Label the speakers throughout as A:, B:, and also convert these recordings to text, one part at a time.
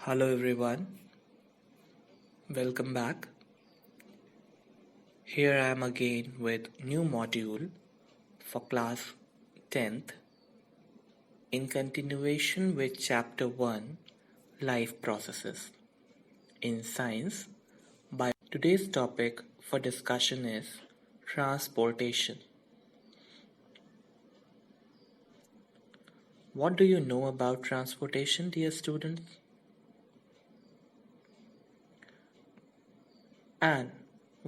A: Hello everyone, welcome back. Here I am again with new module for class 10th in continuation with chapter 1 life processes in science. Today's topic for discussion is transportation. What do you know about transportation, dear students? And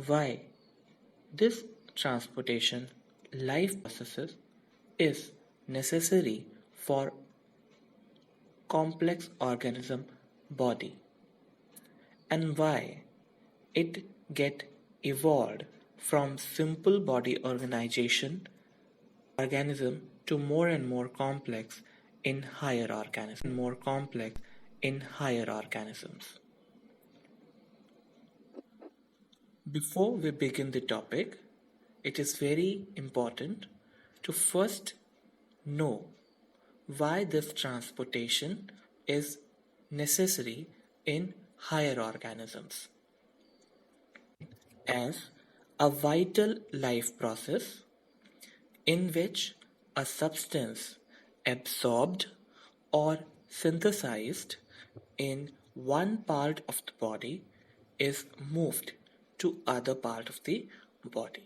A: why this transportation life processes is necessary for complex organism body, and why it get evolved from simple body organism to more and more complex in higher organisms. Before we begin the topic, it is very important to first know why this transportation is necessary in higher organisms as a vital life process in which a substance absorbed or synthesized in one part of the body is moved to other part of the body.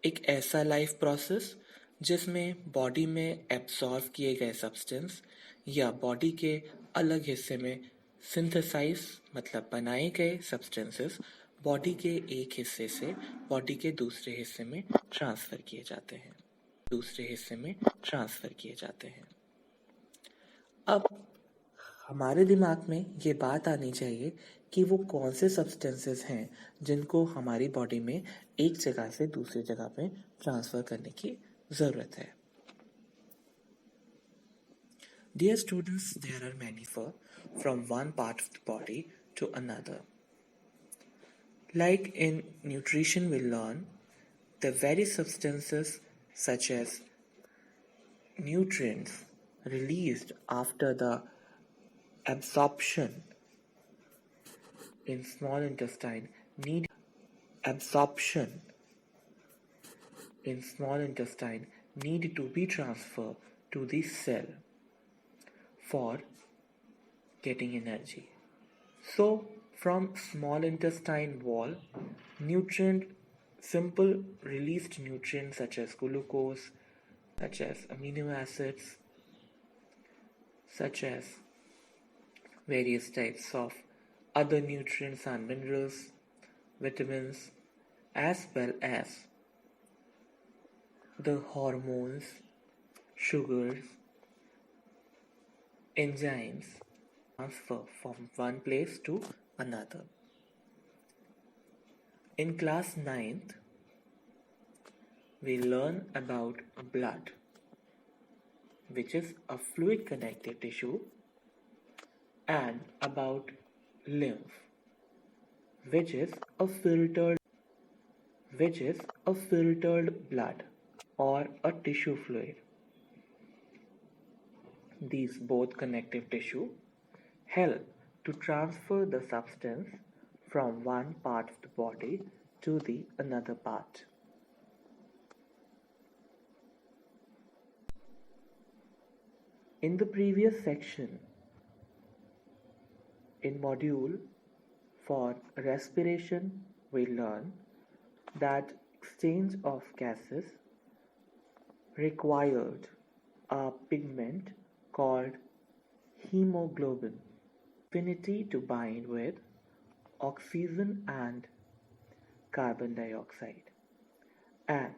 A: एक ऐसा life process जिसमें body में absorb किए गए substance या body के अलग हिस्से में सिंथेसाइज मतलब बनाए गए सब्सटेंसेस बॉडी के एक हिस्से से बॉडी के दूसरे हिस्से में ट्रांसफर किए जाते हैं। अब हमारे दिमाग में ये बात आनी चाहिए कि वो कौन से सब्सटेंसेस हैं जिनको हमारी बॉडी में एक जगह से दूसरी जगह पे ट्रांसफर करने की ज़रूरत है। Dear students, there are many from one part of the body to another. Like in nutrition we learn the very substances such as nutrients released after the absorption in small intestine need to be transferred to the cell for getting energy. So from small intestine wall, simple released nutrients such as glucose, such as amino acids, such as various types of other nutrients and minerals, vitamins, as well as the hormones, sugars, enzymes transfer from one place to another. In class 9th, we learn about blood, which is a fluid connective tissue, and about lymph, which is a filtered blood or a tissue fluid. These both connective tissue help to transfer the substance from one part of the body to the another part. In the previous section, in module for respiration, we learn that exchange of gases required a pigment called hemoglobin, affinity to bind with oxygen and carbon dioxide, and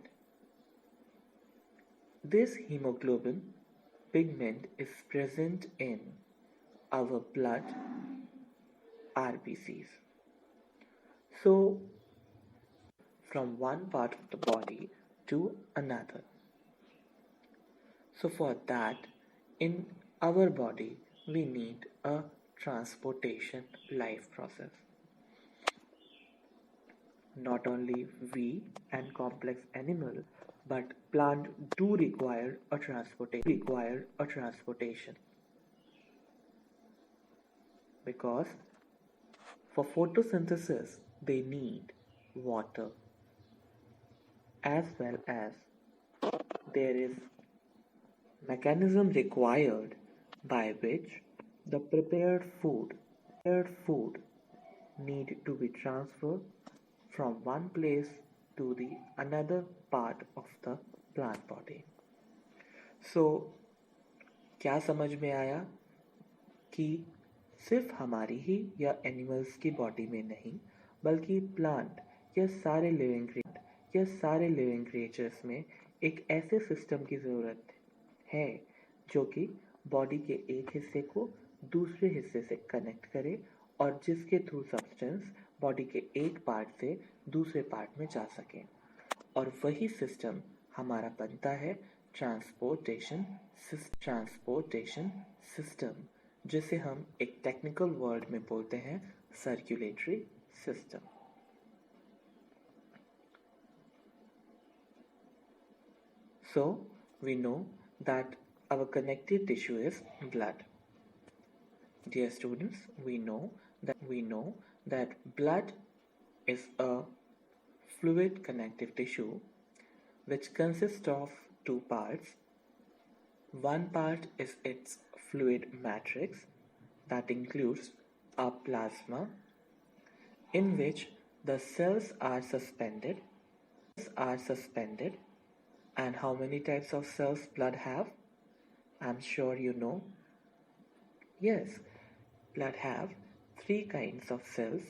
A: this hemoglobin pigment is present in our blood RBCs. So from one part of the body to another. So for that, in our body, we need a transportation life process. Not only we and complex animal, but plant do require a transportation because for photosynthesis they need water as well as there is mechanism required by which the prepared food need to be transferred from one place to the another part of the plant body. So क्या समझ में आया कि सिर्फ हमारी ही या animals की body में नहीं बल्कि प्लांट या सारे लिविंग क्रिएचर्स में एक ऐसे सिस्टम की ज़रूरत है जो कि बॉडी के एक हिस्से को दूसरे हिस्से से कनेक्ट करे और जिसके थ्रू सब्सटेंस बॉडी के एक पार्ट से दूसरे पार्ट में जा सके और वही सिस्टम हमारा बनता है ट्रांसपोर्टेशन सिस्टम जिसे हम एक टेक्निकल वर्ड में बोलते हैं circulatory system. So we know that our connective tissue is blood. Dear students, we know that blood is a fluid connective tissue which consists of two parts. One part is its fluid matrix that includes a plasma in which the cells are suspended. And how many types of cells blood have? I'm sure you know. Yes, blood have three kinds of cells: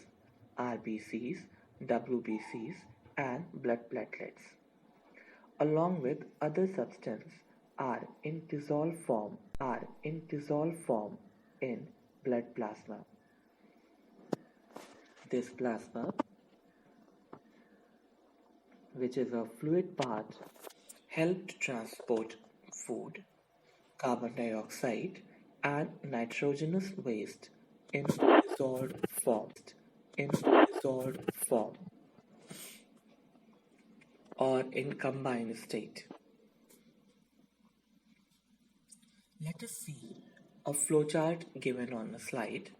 A: RBCs, WBCs, and blood platelets, along with other substances are in dissolved form in blood plasma. This plasma, which is a fluid part, helped transport food, carbon dioxide, and nitrogenous waste in dissolved form or in combined state. Let us see a flowchart given on the slide.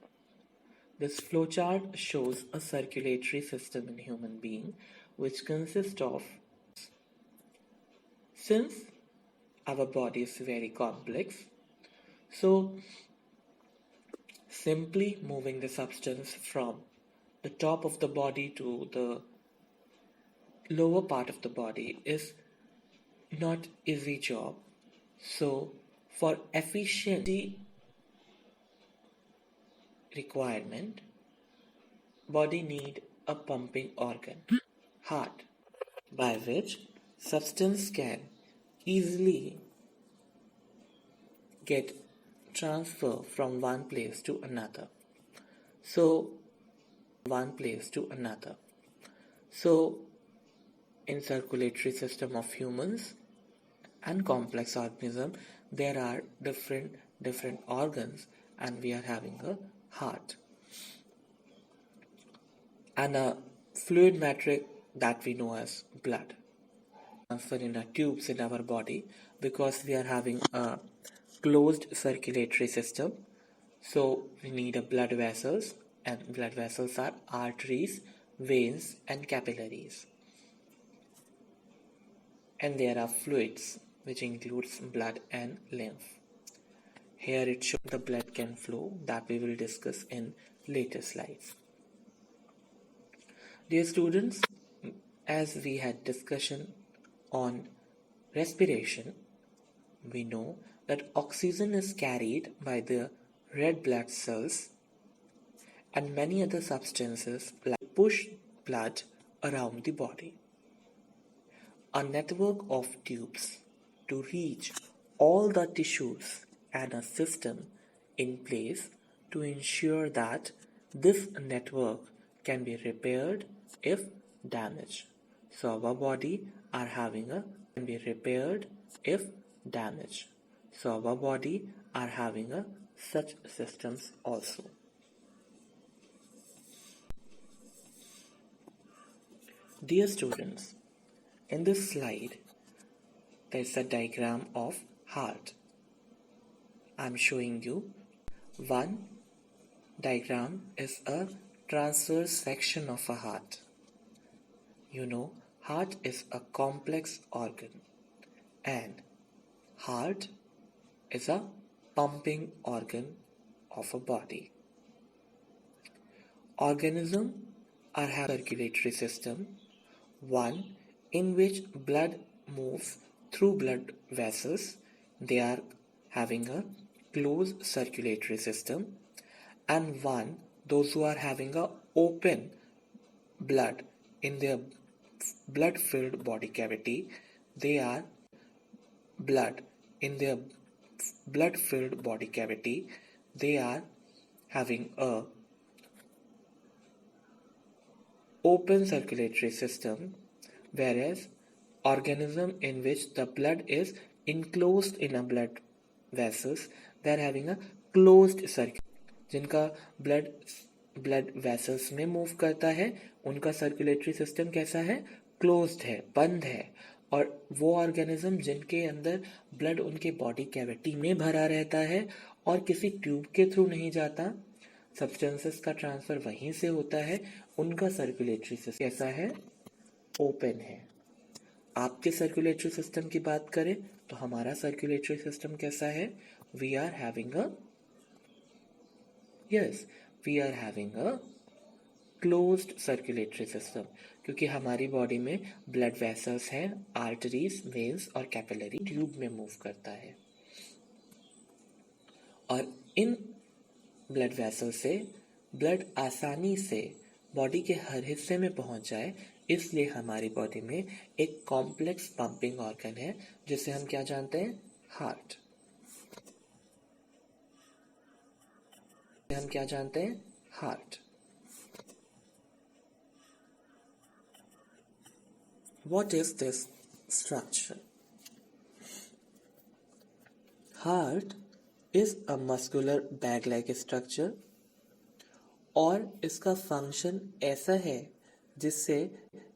A: This flowchart shows a circulatory system in human being which consists of, since our body is very complex, so simply moving the substance from the top of the body to the lower part of the body is not easy job. So for efficiency requirement, body need a pumping organ, heart, by which substance can easily get transfer from one place to another. So in circulatory system of humans and complex organism, there are different organs, and we are having a heart and a fluid matrix that we know as blood transfer in our tubes in our body because we are having a closed circulatory system. So we need a blood vessels, and blood vessels are arteries, veins, and capillaries. And there are fluids which includes blood and lymph. Here it shows the blood can flow, that we will discuss in later slides. Dear students, as we had discussion on respiration, we know that oxygen is carried by the red blood cells and many other substances like push blood around the body. A network of tubes to reach all the tissues and a system in place to ensure that this network can be repaired if damaged. So our body are having a can be repaired if damaged. So our body are having a such systems also. Dear students, in this slide there's a diagram of heart. I'm showing you. One diagram is a transverse section of a heart. You know, heart is a complex organ, and heart is a pumping organ of a body. Organisms are having a circulatory system, one in which blood moves through blood vessels. They are having a closed circulatory system, and one those who are having a open blood in their blood filled body cavity, they are blood in their blood filled body cavity, they are having a open circulatory system, whereas organism in which the blood is enclosed in a blood vessels, they are having a closed circulation. जिनका blood vessels में move करता है उनका circulatory system कैसा है, closed है, बंद है. और वो ऑर्गेनिज्म जिनके अंदर ब्लड उनके बॉडी कैविटी में भरा रहता है और किसी ट्यूब के थ्रू नहीं जाता, सब्सटेंसेस का ट्रांसफर वहीं से होता है, उनका सर्कुलेटरी सिस्टम कैसा है, ओपन है. आपके सर्कुलेटरी सिस्टम की बात करें तो हमारा सर्कुलेटरी सिस्टम कैसा है, we are having a closed circulatory system, क्योंकि हमारी बॉडी में ब्लड वेसल्स हैं, आर्टरीज, वेन्स और कैपिलरी ट्यूब में मूव करता है. और इन ब्लड वेसल से ब्लड आसानी से बॉडी के हर हिस्से में पहुंच जाए, इसलिए हमारी बॉडी में एक कॉम्प्लेक्स पंपिंग ऑर्गन है जिसे हम क्या जानते हैं, हार्ट. हम क्या जानते हैं, heart. What is this structure? Heart is a muscular bag-like structure और इसका फंक्शन ऐसा है जिससे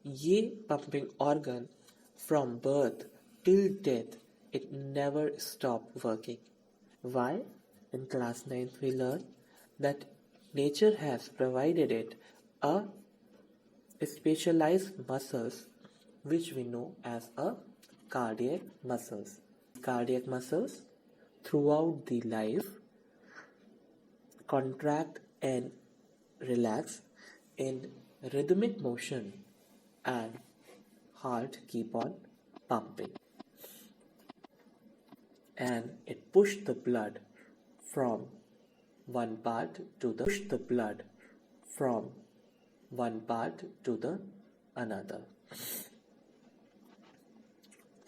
A: ये pumping organ from birth till death it never stop working. Why? In class 9th we learned that nature has provided it a specialized muscles which we know as a cardiac muscles. Cardiac muscles throughout the life contract and relax in rhythmic motion and heart keep on pumping, and it push the blood from one part to the another.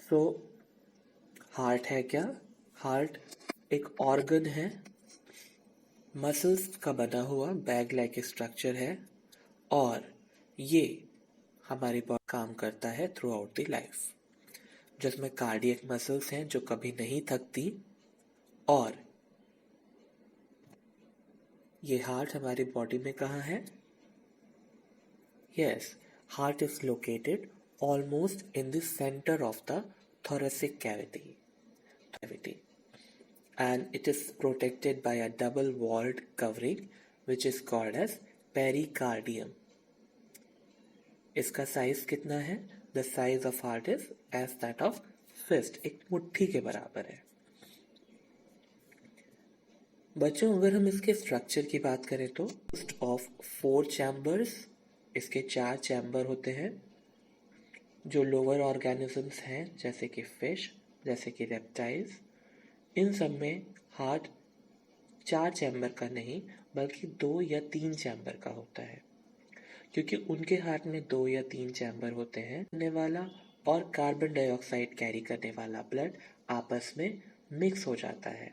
A: So heart है क्या, heart एक organ है, muscles का बना हुआ bag like structure है और ये हमारी बॉडी काम करता है थ्रू आउट द लाइफ, जिसमें कार्डियक मसल्स हैं जो कभी नहीं थकती. और ये हार्ट हमारी बॉडी में कहाँ है, yes, heart is located almost in the center of the thoracic cavity, and it is protected by a double walled covering which is called as pericardium. इसका साइज कितना है, the size of heart is as that of fist, एक मुट्ठी के बराबर है. बच्चों अगर हम इसके स्ट्रक्चर की बात करें तो of 4 chambers, इसके 4 चैम्बर होते हैं. जो लोअर ऑर्गेनिजम्स हैं जैसे कि फिश, जैसे कि रेप्टाइल्स, इन सब में हार्ट 4 चैम्बर का नहीं बल्कि 2 या 3 चैम्बर का होता है, क्योंकि उनके हार्ट में 2 या 3 चैम्बर होते हैं. करने वाला और कार्बन डाइऑक्साइड कैरी करने वाला ब्लड आपस में मिक्स हो जाता है.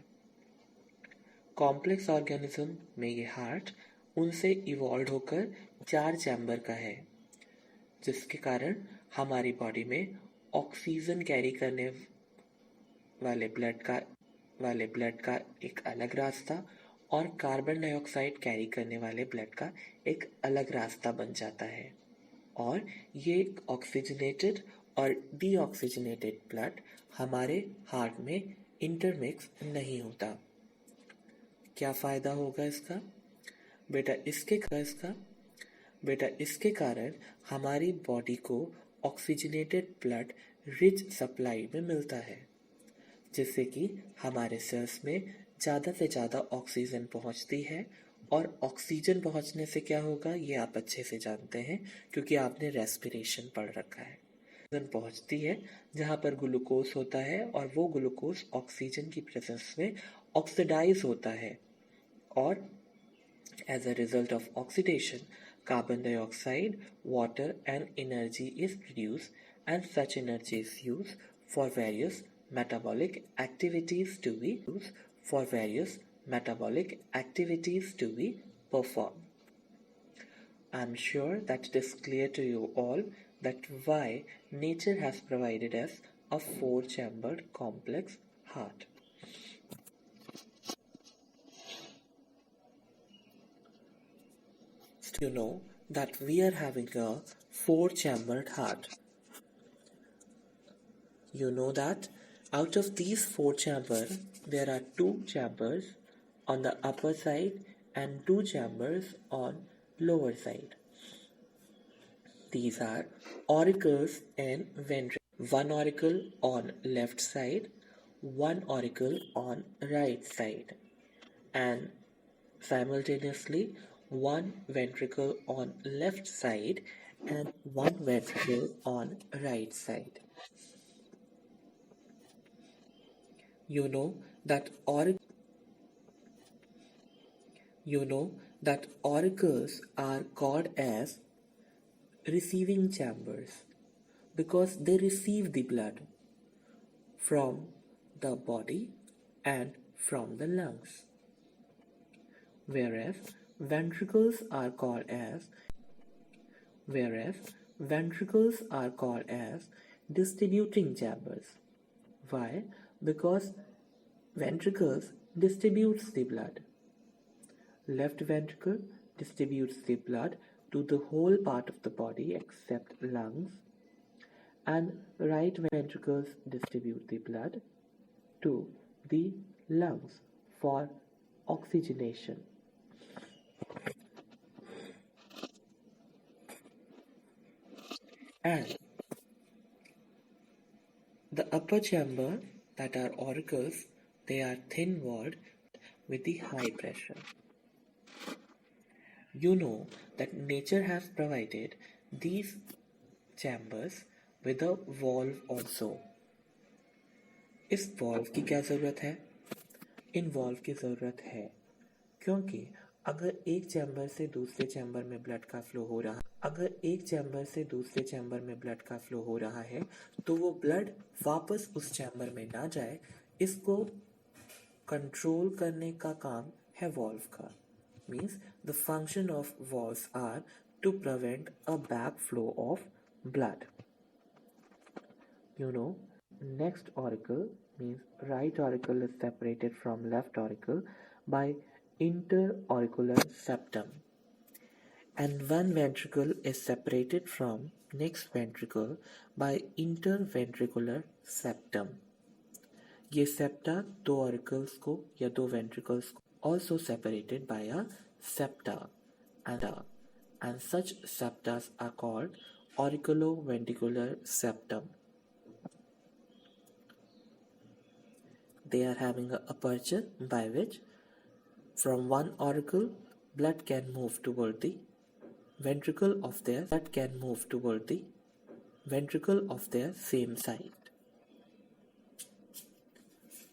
A: कॉम्प्लेक्स ऑर्गेनिज्म में ये हार्ट उनसे इवॉल्व होकर 4 चैम्बर का है, जिसके कारण हमारी बॉडी में ऑक्सीजन कैरी करने वाले ब्लड का एक अलग रास्ता और कार्बन डाइऑक्साइड कैरी करने वाले ब्लड का एक अलग रास्ता बन जाता है. और ये एक ऑक्सीजनेटेड और डीऑक्सीजनेटेड ब्लड हमारे हार्ट में इंटरमिक्स नहीं होता। क्या फ़ायदा होगा इसका? बेटा इसके कारण हमारी बॉडी को ऑक्सीजनेटेड ब्लड रिच सप्लाई में मिलता है, जिससे कि हमारे सेल्स में ज़्यादा से ज़्यादा ऑक्सीजन पहुंचती है। और ऑक्सीजन पहुंचने से क्या होगा ये आप अच्छे से जानते हैं, क्योंकि आपने रेस्पिरेशन पढ़ रखा है। ऑक्सीजन पहुंचती है जहाँ पर ग्लूकोज होता है, और वो ग्लूकोज ऑक्सीजन की प्रेजेंस में ऑक्सीडाइज होता है, और as a result of oxidation, carbon dioxide, water, and energy is produced, and such energy is used for various metabolic activities to be performed. I'm sure that it is clear to you all that why nature has provided us a four-chambered complex heart. You know that we are having a four-chambered heart. You know that out of these four chambers, there are two chambers on the upper side and two chambers on lower side. These are auricles and ventricles. One auricle on left side, one auricle on right side, and simultaneously one ventricle on left side and one ventricle on right side. You know that auricles are called as receiving chambers because they receive the blood from the body and from the lungs, whereas ventricles are called as distributing chambers. Why? Because ventricles distributes the blood. Left ventricle distributes the blood to the whole part of the body except lungs, and right ventricles distribute the blood to the lungs for oxygenation. And the upper chamber, that are auricles, they are thin-walled with the high pressure. You know that nature has provided these chambers with a valve also. इस valve की क्या ज़रूरत है? इन valve की ज़रूरत है क्योंकि अगर एक चैम्बर से दूसरे चैम्बर में ब्लड का फ्लो हो रहा है तो वो ब्लड वापस उस चैम्बर में ना जाए, इसको कंट्रोल करने का काम है वॉल्व का. Means the function of valves are to prevent a back flow of blood. You know, next auricle means right auricle is separated from left auricle by interauricular septum, and one ventricle is separated from next ventricle by interventricular septum. ये septa दो auricles को या दो ventricles को also separated by a septa, and such septas are called auriculoventricular septum. They are having an aperture by which from one auricle blood can move toward the ventricle of their same side.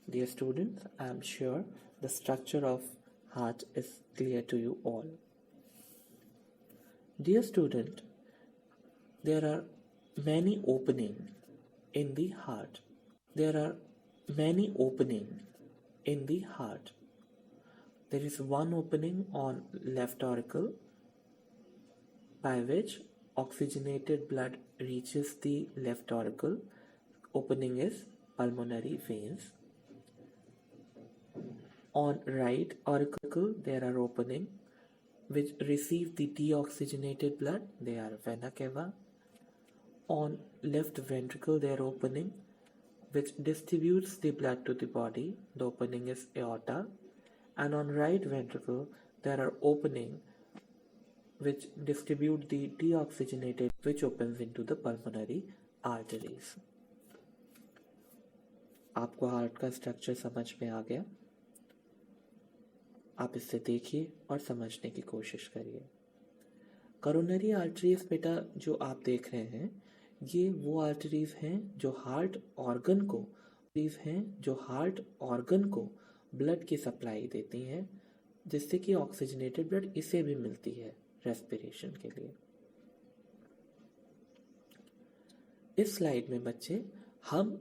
A: Dear students, I am sure the structure of heart is clear to you all. Dear student, there are many openings in the heart. There is one opening on left auricle by which oxygenated blood reaches the left auricle. Opening is pulmonary veins. On right auricle there are opening which receive the deoxygenated blood. They are vena cava. On left ventricle there are opening which distributes the blood to the body. The opening is aorta. And on right ventricle there are opening which distribute the deoxygenated which opens into the pulmonary arteries. आपको heart का structure समझ में आ गया? आप इससे देखिए और समझने की कोशिश करिए। करोनरी आर्टरीज बेटा जो आप देख रहे हैं ये वो आर्टरीज हैं जो हार्ट ऑर्गन को ब्लड की सप्लाई देती हैं, जिससे कि ऑक्सीजनेटेड ब्लड इसे भी मिलती है रेस्पिरेशन के लिए। इस स्लाइड में बच्चे हम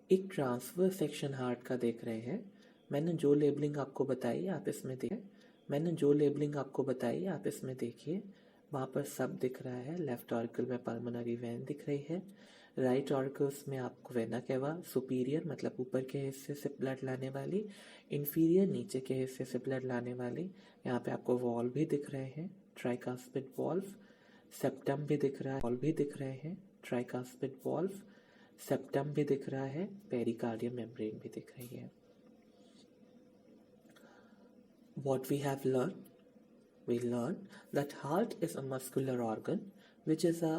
A: एक ट्रांसवर्स सेक्शन हार्ट का देख रहे हैं। मैंने जो लेबलिंग आपको बताई आप इसमें देखिए। वहाँ पर सब दिख रहा है। लेफ्ट ऑरिकल में पल्मोनरी वेन दिख रही है। राइट ऑरिकल्स में आपको वेना केवा, सुपीरियर मतलब ऊपर के हिस्से से ब्लड लाने वाली, इंफीरियर नीचे के हिस्से से ब्लड लाने वाली। यहाँ पे आपको वॉल्व भी दिख रहे हैं, ट्राइकास्पिड वॉल्व, सेप्टम भी दिख रहा है, वॉल्व भी दिख रहे हैं, ट्राइकास्पिड वॉल्व, सेप्टम भी दिख रहा है, पेरिकार्डियम मेम्ब्रेन भी दिख रही है। What we have learned? We learned that heart is a muscular organ which is a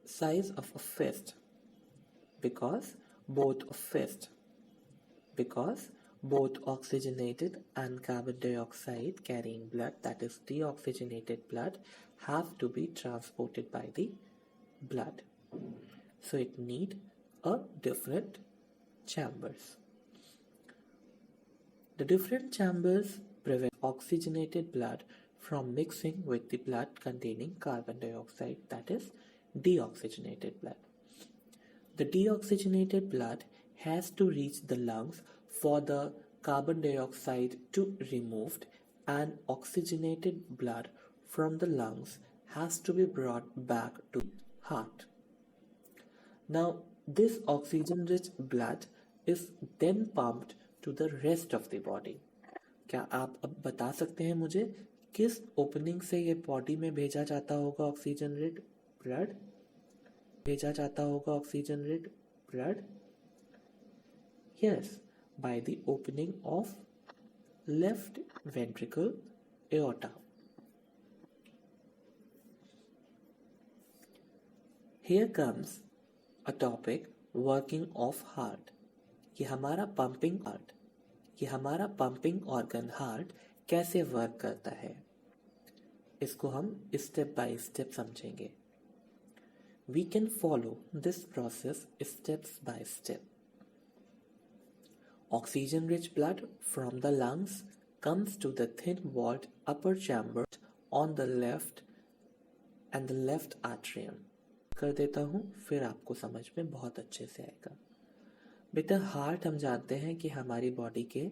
A: size of a fist because both oxygenated and carbon dioxide carrying blood, that is deoxygenated blood, have to be transported by the blood. So it need a different chambers. The different chambers prevent oxygenated blood from mixing with the blood containing carbon dioxide, that is deoxygenated blood. The deoxygenated blood has to reach the lungs for the carbon dioxide to removed, and oxygenated blood from the lungs has to be brought back to the heart. Now this oxygen rich blood is then pumped to the rest of the body. क्या आप अब बता सकते हैं मुझे किस opening से ये बॉडी में भेजा जाता होगा oxygen rich blood? Yes, by the opening of left ventricle aorta. Here comes a topic, working of heart. ये हमारा पंपिंग ऑर्गन हार्ट कैसे वर्क करता है, इसको हम स्टेप बाय स्टेप समझेंगे। We can follow this process steps by step. Oxygen rich blood from the lungs comes to the thin walled upper chamber on the left and the left atrium. कर देता हूँ, फिर आपको समझ में बहुत अच्छे से आएगा। बेटा हार्ट हम जानते हैं कि हमारी बॉडी के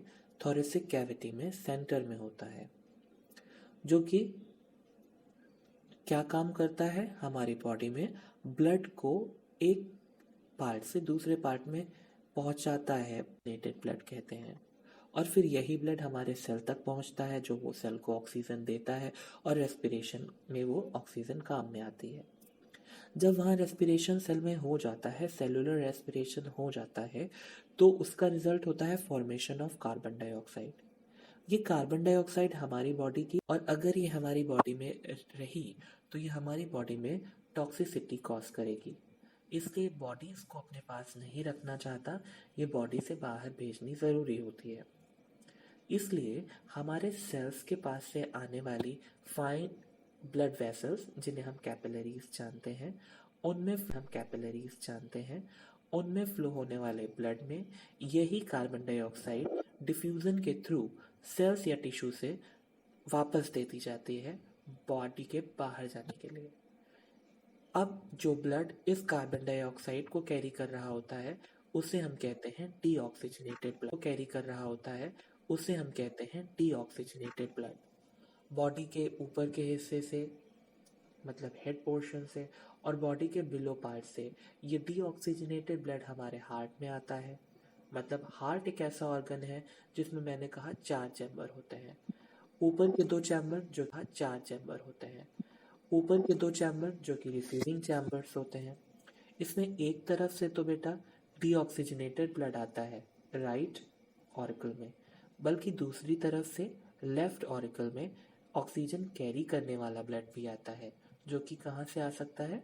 A: थोरेसिक कैविटी में सेंटर में होता है, जो कि क्या काम करता है, हमारी बॉडी में ब्लड को एक पार्ट से दूसरे पार्ट में पहुंचाता है, नेटेड ब्लड कहते हैं। और फिर यही ब्लड हमारे सेल तक पहुंचता है, जो वो सेल को ऑक्सीजन देता है और रेस्पिरेशन में वो ऑक्सीजन काम में आती है। जब वहाँ रेस्पिरेशन सेल में हो जाता है, सेलुलर रेस्पिरेशन हो जाता है, तो उसका रिजल्ट होता है फॉर्मेशन ऑफ कार्बन डाइऑक्साइड। ये कार्बन डाइऑक्साइड हमारी बॉडी की, और अगर ये हमारी बॉडी में रही तो ये हमारी बॉडी में टॉक्सिसिटी कॉज करेगी। इसलिए बॉडी इसको अपने पास नहीं रखना चाहता, ये बॉडी से बाहर भेजनी ज़रूरी होती है। इसलिए हमारे सेल्स के पास से आने वाली फाइन ब्लड वेसल्स, जिन्हें हम कैपिलरीज जानते हैं, उनमें फ्लो होने वाले ब्लड में यही कार्बन डाइऑक्साइड डिफ्यूजन के थ्रू सेल्स या टिश्यू से वापस दे दी जाती है बॉडी के बाहर जाने के लिए। अब जो ब्लड इस कार्बन डाइऑक्साइड को कैरी कर रहा होता है उसे हम कहते हैं डीऑक्सीजनेटेड ब्लड। बॉडी के ऊपर के हिस्से से, मतलब हेड पोर्शन से, और बॉडी के बिलो पार्ट से ये डीऑक्सीजनेटेड ब्लड हमारे हार्ट में आता है। मतलब हार्ट एक ऐसा ऑर्गन है जिसमें मैंने कहा 4 चैम्बर होते हैं। ऊपर के 2 चैम्बर जो था 4 चैम्बर होते हैं। ऊपर के दो चैम्बर जो कि रिसीविंग चैम्बर्स होते हैं, इसमें एक तरफ से तो बेटा डीऑक्सीजनेटेड ब्लड आता है राइट ऑरिकल में, बल्कि दूसरी तरफ से लेफ्ट ऑरिकल में ऑक्सीजन कैरी करने वाला ब्लड भी आता है, जो कि कहाँ से आ सकता है?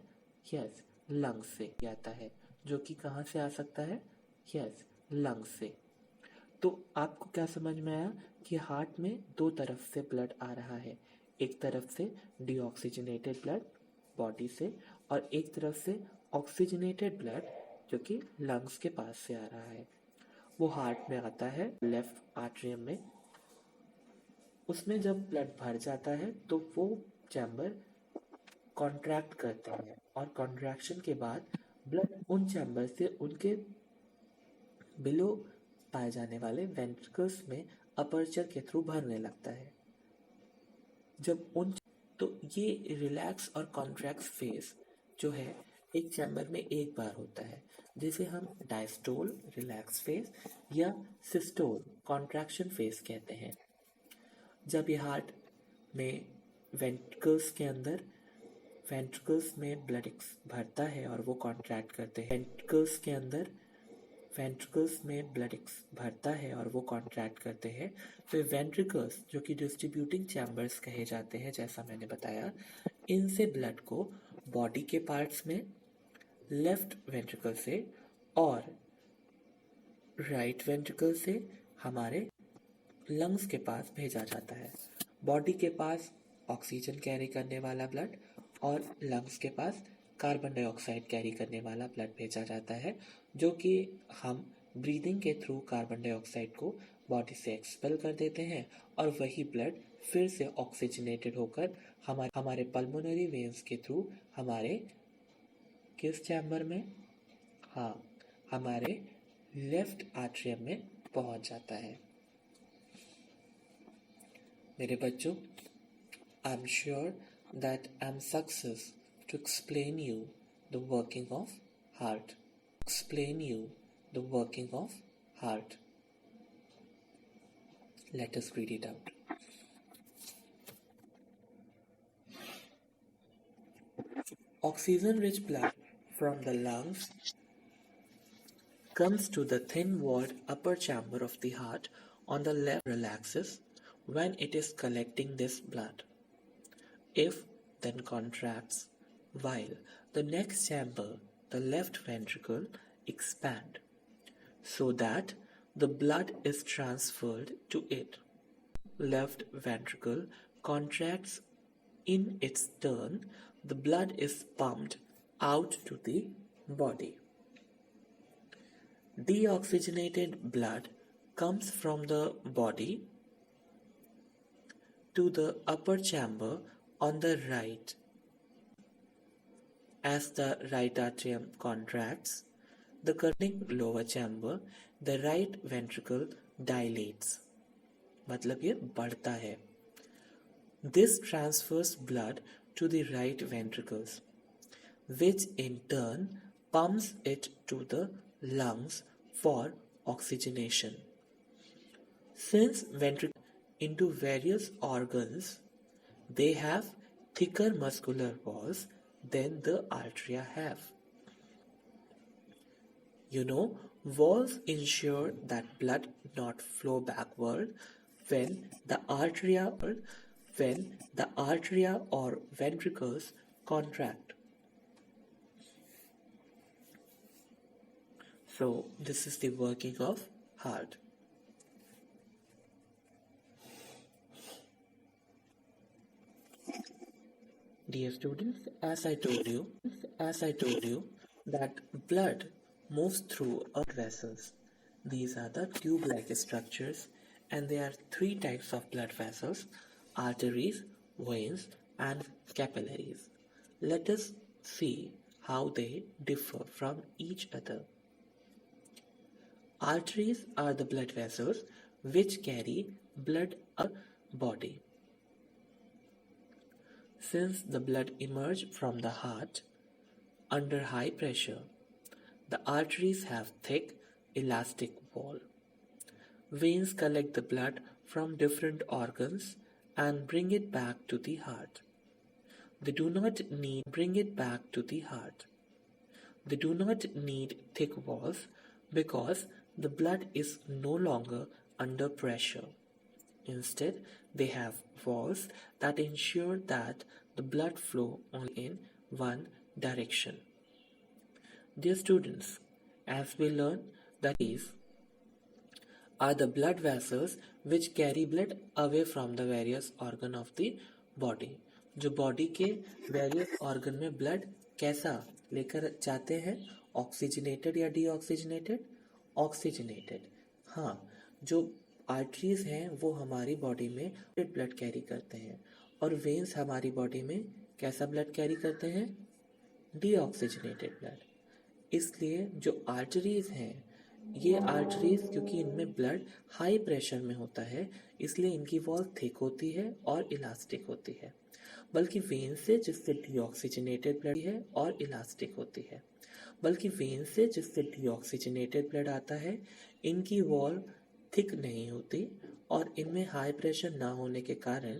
A: यस, लंग्स से आता है, जो कि कहाँ से आ सकता है? यस, लंग्स से। तो आपको क्या समझ में आया कि हार्ट में दो तरफ से ब्लड आ रहा है, एक तरफ से डीऑक्सीजनेटेड ब्लड बॉडी से और एक तरफ से ऑक्सीजनेटेड ब्लड जो कि लंग्स के पास से आ रहा है। वो हार्ट में आता है लेफ्ट आर्टरियम में। उसमें जब ब्लड भर जाता है तो वो चैम्बर कॉन्ट्रैक्ट करते हैं और कॉन्ट्रैक्शन के बाद ब्लड उन चैम्बर से उनके बिलो पाए जाने वाले वेंट्रिकल्स में अपर्चर के थ्रू भरने लगता है। जब उन तो ये रिलैक्स और कॉन्ट्रैक्ट फेज जो है एक चैम्बर में एक बार होता है, जिसे हम डायस्टोल रिलैक्स फेज या सिस्टोल कॉन्ट्रैक्शन फेज कहते हैं। जब ये हार्ट में वेंट्रिकल्स के अंदर वेंट्रिकल्स में ब्लड भरता है और वो कॉन्ट्रैक्ट करते हैं, वेंट्रिकल्स के अंदर वेंट्रिकल्स में ब्लड भरता है और वो कॉन्ट्रैक्ट करते हैं, फिर वेंट्रिकल्स जो कि डिस्ट्रीब्यूटिंग चैम्बर्स कहे जाते हैं जैसा मैंने बताया, इनसे ब्लड को बॉडी के पार्ट्स में लेफ्ट वेंट्रिकल से और राइट वेंट्रिकल से हमारे लंग्स के पास भेजा जाता है। बॉडी के पास ऑक्सीजन कैरी करने वाला ब्लड और लंग्स के पास कार्बन डाइऑक्साइड कैरी करने वाला ब्लड भेजा जाता है, जो कि हम ब्रीदिंग के थ्रू कार्बन डाइऑक्साइड को बॉडी से एक्सपेल कर देते हैं और वही ब्लड फिर से ऑक्सीजनेटेड होकर हमारे पल्मोनरी वेन्स के थ्रू हमारे किस चैम्बर में? हाँ, हमारे लेफ्ट आर्टरियम में पहुंच जाता है। मेरे बच्चों, आई am sure that I'm success to explain you the working of heart. Explain you the working of heart. Let us read it out. Oxygen-rich blood from the lungs comes to the thin-walled upper chamber of the heart on the left, relaxes when it is collecting this blood. If then contracts, while the next chamber, the left ventricle, expand, so that the blood is transferred to it. Left ventricle contracts in its turn, the blood is pumped out to the body. Deoxygenated blood comes from the body to the upper chamber on the right. As the right atrium contracts, the connecting lower chamber, the right ventricle dilates. मतलब ये बढ़ता है. This transfers blood to the right ventricles, which in turn pumps it to the lungs for oxygenation. Since ventricles into various organs, they have thicker muscular walls than the arteria have. You know, walls ensure that blood not flow backward when the arteria or ventricles contract. So this is the working of heart. Dear students, as I told you that blood moves through vessels. These are the tube-like structures, and there are three types of blood vessels: arteries, veins, and capillaries. Let us see how they differ from each other. Arteries are the blood vessels which carry blood up the body. Since the blood emerges from the heart under high pressure, the arteries have thick, elastic wall. Veins collect the blood from different organs and bring it back to the heart. They do not need bring it back to the heart. They do not need thick walls because the blood is no longer under pressure. Instead, they have walls that ensure that the blood flow only in one direction. Dear students, as we learn that these are the blood vessels which carry blood away from the various organ of the body. जो body के various organ में blood कैसा लेकर जाते हैं, oxygenated या deoxygenated? Oxygenated. हाँ, जो आर्टरीज हैं वो हमारी बॉडी में ब्लड कैरी करते हैं और वेन्स हमारी बॉडी में कैसा ब्लड कैरी करते हैं? Deoxygenated blood. इसलिए जो आर्टरीज हैं, ये आर्टरीज क्योंकि इनमें ब्लड हाई प्रेशर में होता है इसलिए इनकी वॉल थिक होती है और इलास्टिक होती है, बल्कि वेन से जिससे डीऑक्सीजनेटेड ब्लड है और इलास्टिक होती है। बल्कि वेन से जिससे डीऑक्सीजनेटेड ब्लड आता है इनकी वॉल थिक नहीं होती और इनमें हाई प्रेशर ना होने के कारण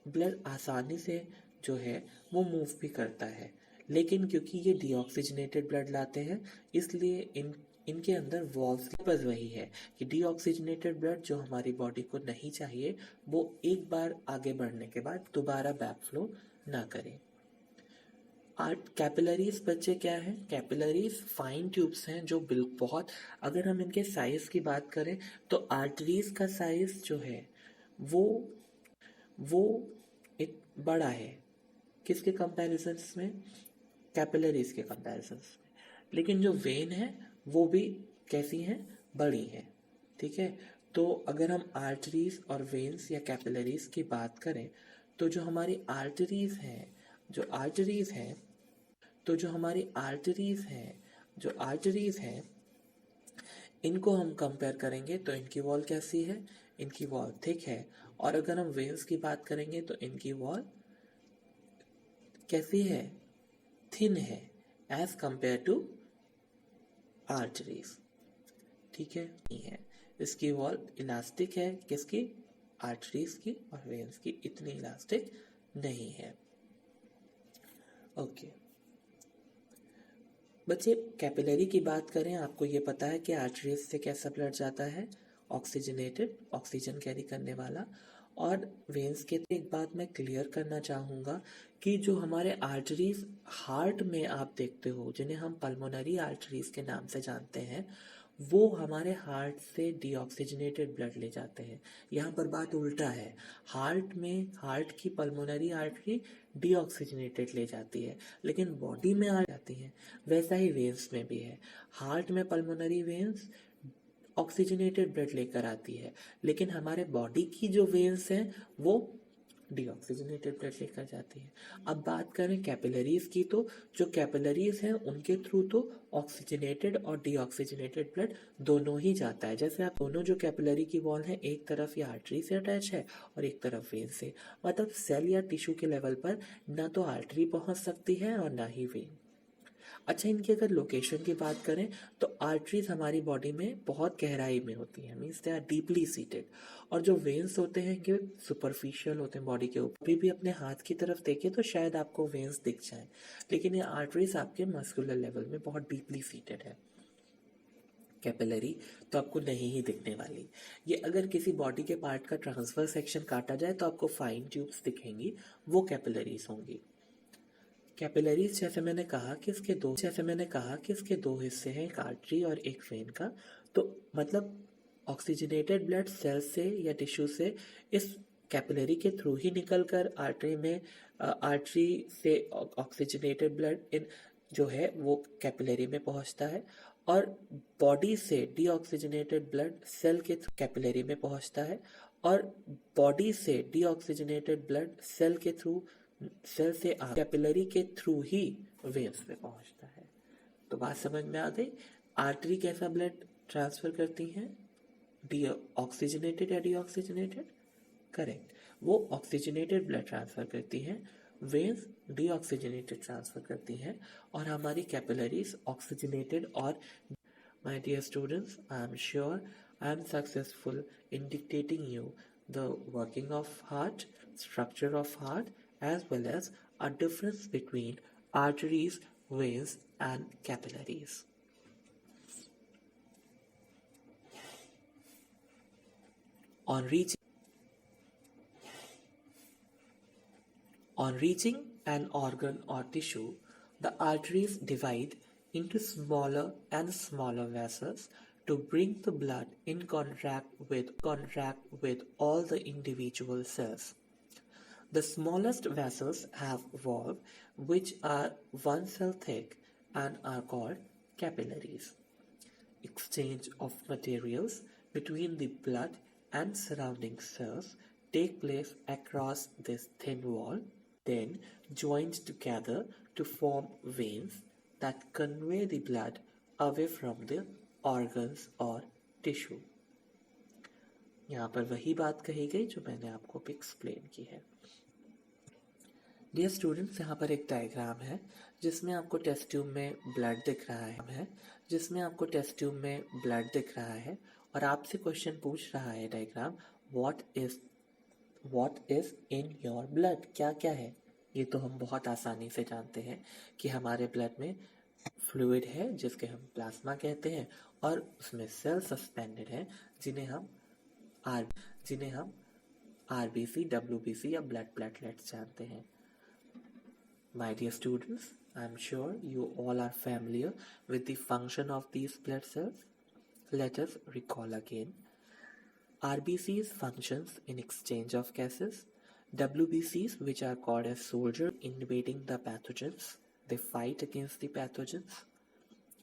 A: ब्लड आसानी से जो है वो मूव भी करता है। लेकिन क्योंकि ये डीऑक्सीजनेटेड ब्लड लाते हैं इसलिए इनके अंदर वॉल्स बस वही है कि डीऑक्सीजनेटेड ब्लड जो हमारी बॉडी को नहीं चाहिए वो एक बार आगे बढ़ने के बाद दोबारा बैक फ्लो ना करे। कैपिलरीज बच्चे क्या है? कैपिलरीज फाइन ट्यूब्स हैं जो बहुत, अगर हम इनके साइज की बात करें तो आर्टरीज का साइज जो है वो एक बड़ा है। किसके कंपैरिजन में? कैपिलरीज के कंपैरिजन में। लेकिन जो वेन है वो भी कैसी हैं? बड़ी हैं। ठीक है, तो अगर हम आर्टरीज और वेन्स या कैपिलरीज की बात करें तो जो हमारी आर्टरीज हैं इनको हम कंपेयर करेंगे तो इनकी वॉल कैसी है? इनकी वॉल थिक है। और अगर हम वेन्स की बात करेंगे तो इनकी वॉल कैसी है? थिन है एज कंपेयर टू आर्टरीज। ठीक है, नहीं है, इसकी वॉल इलास्टिक है। किसकी? आर्टरीज की। और वेन्स की इतनी इलास्टिक नहीं है। ओके बच्चे, कैपिलरी की बात करें, आपको ये पता है कि आर्टरीज से कैसा ब्लड जाता है? ऑक्सीजनेटेड, ऑक्सीजन कैरी करने वाला। और वेन्स के एक बात मैं क्लियर करना चाहूँगा कि जो हमारे आर्टरीज हार्ट में आप देखते हो, जिन्हें हम पल्मोनरी आर्टरीज के नाम से जानते हैं, वो हमारे हार्ट से डीऑक्सीजनेटेड ब्लड ले जाते हैं। यहाँ पर बात उल्टा है, हार्ट की पल्मोनरी आर्टरी डीऑक्सीजनेटेड ले जाती है लेकिन बॉडी में आ जाती है। वैसा ही वेन्स में भी है, हार्ट में पल्मोनरी वेन्स ऑक्सीजनेटेड ब्लड लेकर आती है लेकिन हमारे बॉडी की जो वेन्स हैं वो डीऑक्सीजनेटेड ब्लड लेकर जाती है। अब बात करें कैपिलरीज की, तो जो कैपिलरीज हैं उनके थ्रू तो ऑक्सीजनेटेड और डीऑक्सीजनेटेड ब्लड दोनों ही जाता है। जैसे आप दोनों जो कैपिलरी की वॉल है, एक तरफ ये आर्टरी से अटैच है और एक तरफ वेन से, मतलब सेल या टिश्यू के लेवल पर ना तो आर्टरी पहुंच सकती है और ना ही वेन। अच्छा, इनकी अगर लोकेशन की बात करें तो आर्टरीज हमारी बॉडी में बहुत गहराई में होती हैं, means they are deeply seated. और जो वेन्स होते हैं कि सुपरफिशियल होते हैं बॉडी के ऊपर। भी अपने हाथ की तरफ देखें तो शायद आपको वेन्स दिख जाए, लेकिन ये आर्टरीज आपके मस्कुलर लेवल में बहुत डीपली सीटेड है। कैपिलरी तो आपको नहीं ही दिखने वाली। ये अगर किसी बॉडी के पार्ट का ट्रांसफर सेक्शन काटा जाए तो आपको फाइन ट्यूब्स दिखेंगी, वो कैपिलरीज होंगी। कैपिलरीज जैसे मैंने कहा कि इसके दो हिस्से हैं, एक आर्टरी और एक वेन का। तो मतलब ऑक्सीजनेटेड ब्लड सेल से या टिश्यू से इस कैपिलरी के थ्रू ही निकलकर आर्टरी से ऑक्सीजनेटेड ब्लड इन जो है वो कैपिलरी में पहुंचता है और बॉडी से डीऑक्सीजनेटेड ब्लड सेल के कैपिलरी में पहुंचता है और बॉडी से डीऑक्सीजनेटेड ब्लड सेल से कैपिलरी के थ्रू ही वेन्स में पहुंचता है। तो बात समझ में आ गई? आर्टरी कैसा ब्लड ट्रांसफर करती है? ऑक्सीजनेटेड या डीऑक्सीजनेटेड? करेक्ट, वो ऑक्सीजनेटेड ब्लड ट्रांसफर करती है। वेन्स डीऑक्सीजनेटेड ट्रांसफर करती हैं और हमारी कैपिलरीज ऑक्सीजनेटेड। और my dear students, I am sure I am successful in dictating you the working of heart, structure of heart, as well as a difference between arteries, veins, and capillaries. On reaching an organ or tissue, the arteries divide into smaller and smaller vessels to bring the blood in contact with all the individual cells. The smallest vessels have valves which are one cell thick and are called capillaries. Exchange of materials between the blood and surrounding cells take place across this thin wall, then joined together to form veins that convey the blood away from the organs or tissue. यहाँ पर वही बात कही गई जो मैंने आपको अभी एक्सप्लेन की है. डियर स्टूडेंट्स, यहाँ पर एक डायग्राम है जिसमें आपको टेस्ट ट्यूब में ब्लड दिख रहा है और आपसे क्वेश्चन पूछ रहा है diagram, what is in your blood, क्या क्या है. ये तो हम बहुत आसानी से जानते हैं कि हमारे ब्लड में फ्लूइड है जिसके हम प्लाज्मा कहते हैं और उसमें सेल सस्पेंडेड है जिन्हें हम आरबीसी, डब्ल्यूबीसी या ब्लड प्लेटलेट्स जानते हैं. My dear students, I am sure you all are familiar with the function of these blood cells. Let us recall again. RBCs functions in exchange of gases. WBCs, which are called as soldiers invading the pathogens, they fight against the pathogens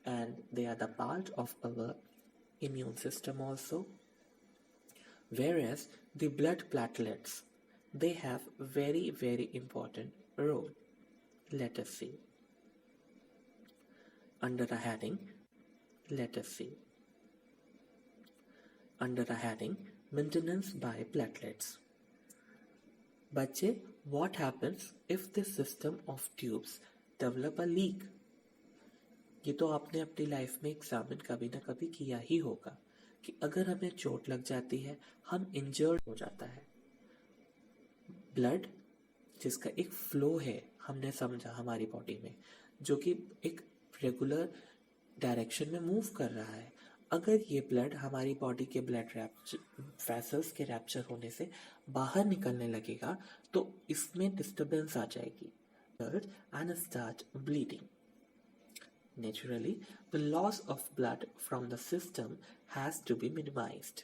A: and they are the part of our immune system also. Whereas the blood platelets, they have very, very important role. Let us see. Under a heading, maintenance by platelets. बच्चे, what happens if the system of tubes develop a leak? ये तो आपने अपनी life में examine कभी ना कभी किया ही होगा कि अगर हमें चोट लग जाती है, हम इंजर्ड हो जाता है. ब्लड जिसका एक फ्लो है, हमने समझा हमारी बॉडी में, जो कि एक रेगुलर डायरेक्शन में मूव कर रहा है. अगर ये ब्लड हमारी बॉडी के ब्लड वेसल्स के रैप्चर होने से बाहर निकलने लगेगा तो इसमें डिस्टर्बेंस आ जाएगी and start bleeding. Naturally, the loss of blood from the system has to be minimized.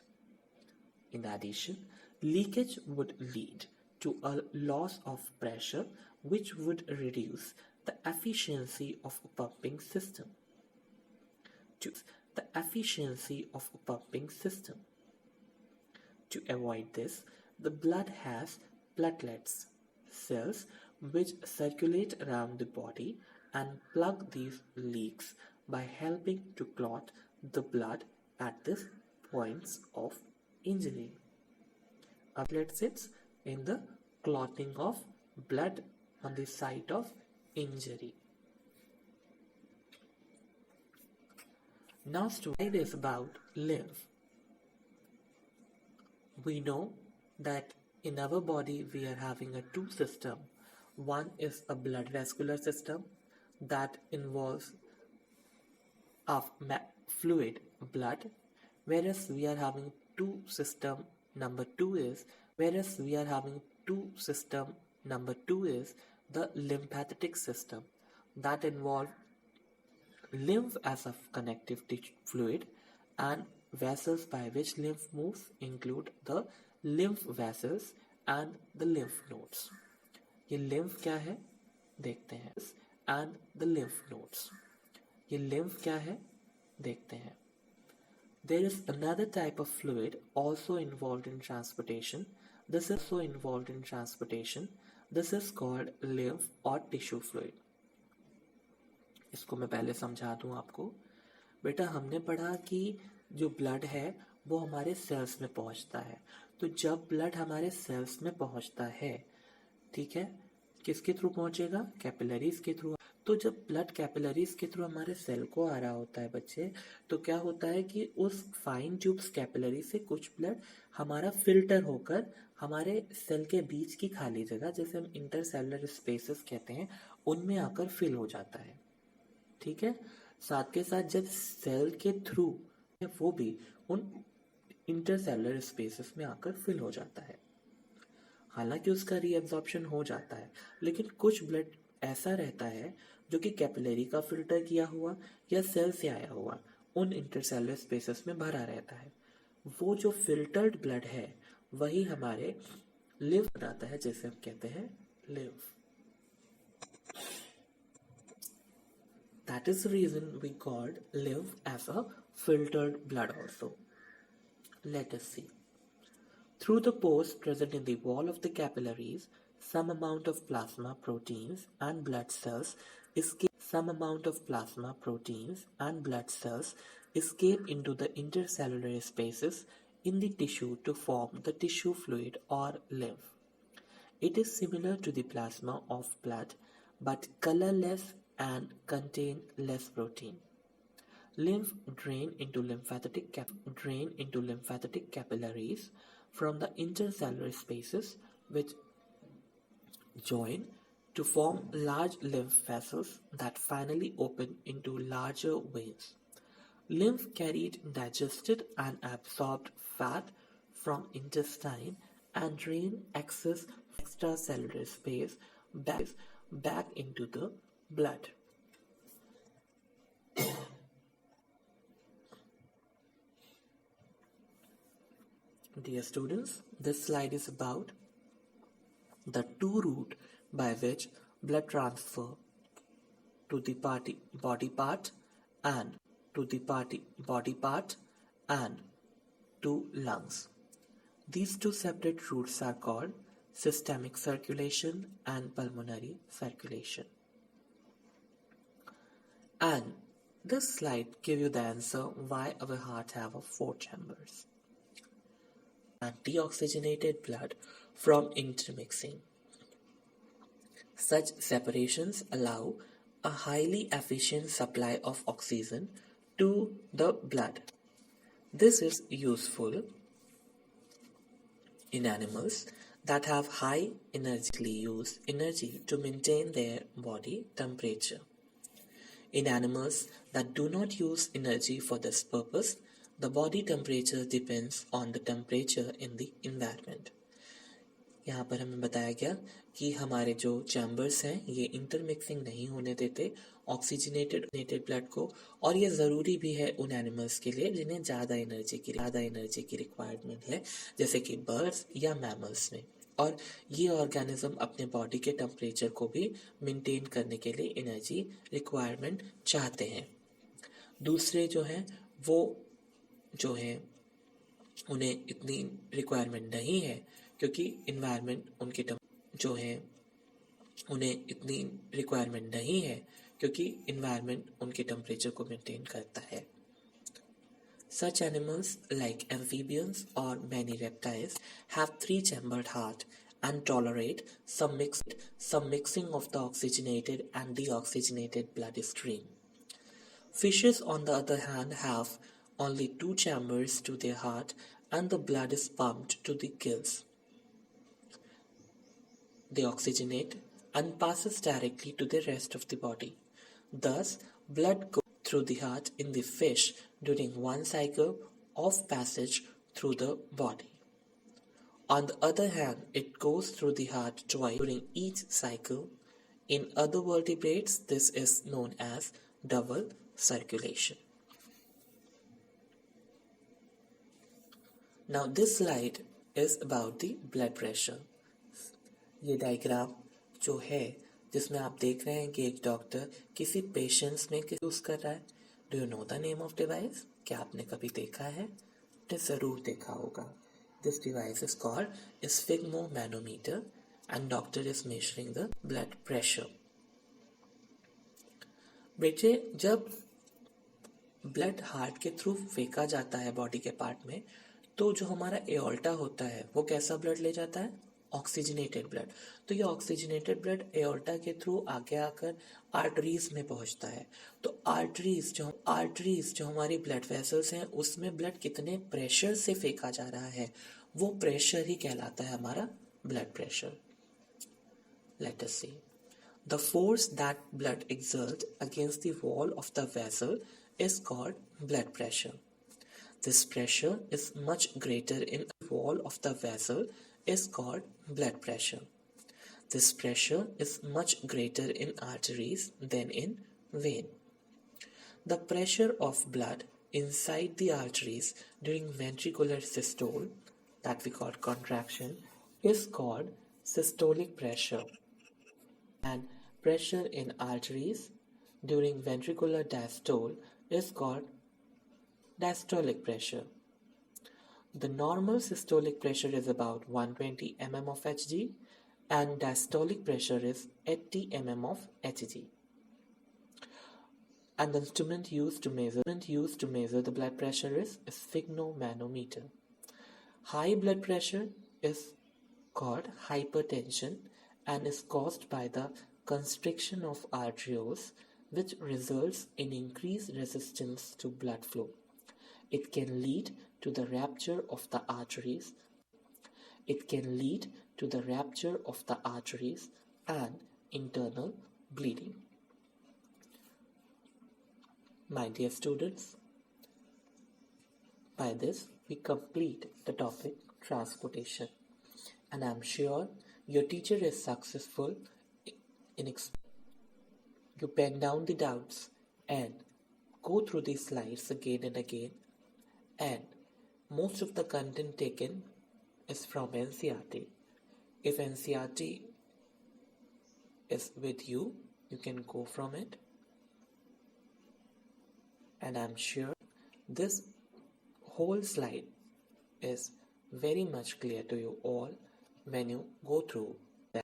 A: In addition, leakage would lead to a loss of pressure which would reduce the efficiency of a pumping system. To avoid this, the blood has platelets, cells which circulate around the body and plug these leaks by helping to clot the blood at these points of injury. A platelet sits in the clotting of blood on the site of injury. Now slide is about lymph. We know that in our body we are having a two system. One is a blood vascular system that involves of fluid blood, whereas we are having two system. Number two is the lymphatic system that involve lymph as a connective fluid, and vessels by which lymph moves include the lymph vessels and the lymph nodes. ये lymph क्या है देखते हैं, and the lymph nodes. ये lymph क्या है देखते हैं. There is another type of fluid also involved in transportation. This is called lymph or tissue fluid. इसको मैं पहले समझा दूं आपको. बेटा, हमने पढ़ा कि जो ब्लड है वो हमारे सेल्स में पहुंचता है. तो जब ब्लड हमारे सेल्स में पहुंचता है, ठीक है, किसके थ्रू पहुंचेगा? कैपिलरीज के थ्रू. तो जब ब्लड कैपिलरीज के थ्रू हमारे सेल को आ रहा होता है बच्चे, तो क्या होता है कि उस फाइन ट्यूब्स कैपिलरी से कुछ ब्लड हमारा फिल्टर होकर हमारे सेल के बीच की खाली जगह, जैसे हम इंटरसेलुलर स्पेसेस कहते हैं, उनमें आकर फिल हो जाता है। ठीक है, साथ के साथ जब सेल के थ्रू वो भी उन इंटरसेलुलर स्पेसेस में आकर फिल हो जाता है। हालांकि उसका रीएब्जॉर्प्शन हो जाता है, लेकिन कुछ ब्लड ऐसा रहता है जो कि कैपिलरी का फिल्टर किया हुआ या सेल से आया हुआ उन इंटरसेलुलर स्पेसेस में भरा रहता है। वो जो फिल्टर्ड ब्लड है वही हमारे लिव बनाता है, जैसे हम कहते हैं live. That is the reason we called live as a filtered blood also. Let us see. Through the pores present in the wall of the capillaries, some amount of plasma proteins and blood cells escape into the intercellular spaces in the tissue to form the tissue fluid or lymph. It is similar to the plasma of blood but colorless and contain less protein. Lymph drain into lymphatic capillaries from the intercellular spaces which join to form large lymph vessels that finally open into larger veins. Lymph carried digested and absorbed fat from intestine and drain excess extracellular space back into the blood. Dear students, this slide is about the two route by which blood transfer to the body part and to lungs. These two separate routes are called systemic circulation and pulmonary circulation. And this slide gives you the answer why our heart have 4 chambers. And deoxygenated blood from intermixing. Such separations allow a highly efficient supply of oxygen to the blood. This is useful in animals that have high use energy to maintain their body temperature. In animals that do not use energy for this purpose, the body temperature depends on the temperature in the environment. यहाँ पर हमें बताया गया कि हमारे जो chambers हैं ये इंटरमिक्सिंग नहीं होने देते ऑक्सीजनेटेड ब्लड को, और ये ज़रूरी भी है उन एनिमल्स के लिए जिन्हें ज़्यादा एनर्जी की रिक्वायरमेंट है, जैसे कि बर्ड्स या मैमल्स में। और ये ऑर्गेनिज्म अपने बॉडी के टेम्परेचर को भी मेंटेन करने के लिए एनर्जी रिक्वायरमेंट चाहते हैं। दूसरे जो हैं वो जो है उन्हें इतनी रिक्वायरमेंट नहीं है, क्योंकि इन्वायरमेंट उनके टेम्परेचर को मेंटेन करता है। Such animals like amphibians or many reptiles have 3-chambered heart and tolerate some mixing of the oxygenated and deoxygenated blood stream. Fishes, on the other hand, have only 2 chambers to their heart and the blood is pumped to the gills. They oxygenate and passes directly to the rest of the body. Thus, blood goes through the heart in the fish during one cycle of passage through the body. On the other hand, it goes through the heart twice during each cycle. In other vertebrates, this is known as double circulation. Now this slide is about the blood pressure. ये diagram जो है जिसमें आप देख रहे हैं कि एक डॉक्टर किसी पेशेंट्स में यूज कर रहा है। Do you know the name of device? क्या आपने कभी देखा है? तो जरूर देखा होगा। This device is called sphygmomanometer and doctor is measuring the blood pressure. बेटे, जब ब्लड हार्ट के थ्रू फेंका जाता है बॉडी के पार्ट में, तो जो हमारा एओर्टा होता है वो कैसा ब्लड ले जाता है? Oxygenated blood. तो ये ऑक्सीजनेटेड ब्लड एओर्टा के थ्रू आगे आकर आर्टरीज में पहुंचता है। तो आर्टरीज जो हमारी ब्लड वेसल्स हैं उसमें ब्लड कितने प्रेशर से फेंका जा रहा है, वो प्रेशर ही कहलाता है हमारा blood pressure. Let us see the force that blood exerts against the wall of the vessel is called blood pressure. This pressure is much greater in the wall of the vessel is called blood pressure. This pressure is much greater in arteries than in vein. The pressure of blood inside the arteries during ventricular systole, that we call contraction, is called systolic pressure, and pressure in arteries during ventricular diastole is called diastolic pressure. The normal systolic pressure is about 120 mm of Hg and diastolic pressure is 80 mm of Hg. And the instrument used to measure the blood pressure is a sphygmomanometer. High blood pressure is called hypertension and is caused by the constriction of arterioles, which results in increased resistance to blood flow. It can lead to the rupture of the arteries. And internal bleeding. My dear students, by this we complete the topic transportation, and I'm sure your teacher is successful in you pen down the doubts and go through these slides again and again, and most of the content taken is from NCERT. If NCERT is with you, you can go from it, and I'm sure this whole slide is very much clear to you all when you go through